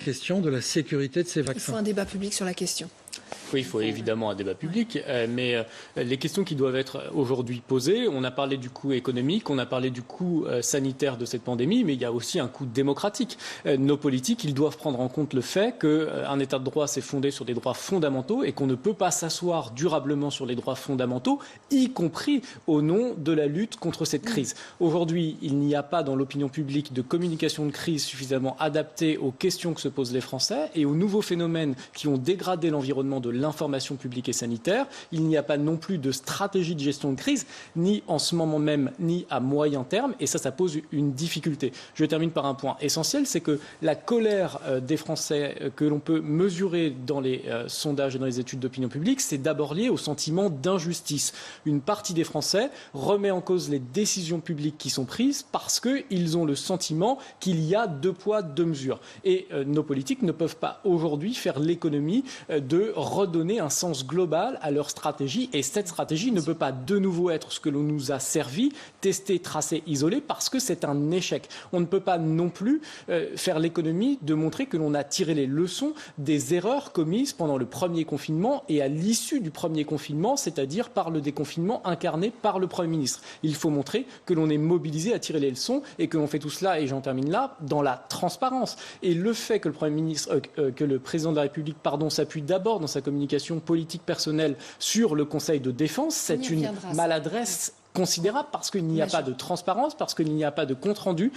Question de la sécurité de ces Il vaccins. faut un débat public sur la question. Oui, il faut évidemment un débat public, mais les questions qui doivent être aujourd'hui posées, on a parlé du coût économique, on a parlé du coût sanitaire de cette pandémie, mais il y a aussi un coût démocratique. Nos politiques, ils doivent prendre en compte le fait qu'un État de droit s'est fondé sur des droits fondamentaux et qu'on ne peut pas s'asseoir durablement sur les droits fondamentaux, y compris au nom de la lutte contre cette crise. Aujourd'hui, il n'y a pas dans l'opinion publique de communication de crise suffisamment adaptée aux questions que se posent les Français et aux nouveaux phénomènes qui ont dégradé l'environnement de l'information publique et sanitaire. Il n'y a pas non plus de stratégie de gestion de crise, ni en ce moment même, ni à moyen terme. Et ça pose une difficulté. Je termine par un point essentiel, c'est que la colère des Français que l'on peut mesurer dans les sondages et dans les études d'opinion publique, c'est d'abord lié au sentiment d'injustice. Une partie des Français remet en cause les décisions publiques qui sont prises parce qu'ils ont le sentiment qu'il y a deux poids, deux mesures. Et nos politiques ne peuvent pas aujourd'hui faire l'économie de redonner un sens global à leur stratégie. Et cette stratégie ne peut pas de nouveau être ce que l'on nous a servi, tester, tracer, isoler, parce que c'est un échec. On ne peut pas non plus faire l'économie de montrer que l'on a tiré les leçons des erreurs commises pendant le premier confinement et à l'issue du premier confinement, c'est-à-dire par le déconfinement incarné par le Premier ministre. Il faut montrer que l'on est mobilisé à tirer les leçons et que l'on fait tout cela, et j'en termine là, dans la transparence. Et le fait que le Premier ministre, que le président de la République, s'appuie d'abord dans sa communication politique personnelle sur le Conseil de défense, c'est une maladresse considérable parce qu'il n'y a pas de transparence, parce qu'il n'y a pas de compte-rendu.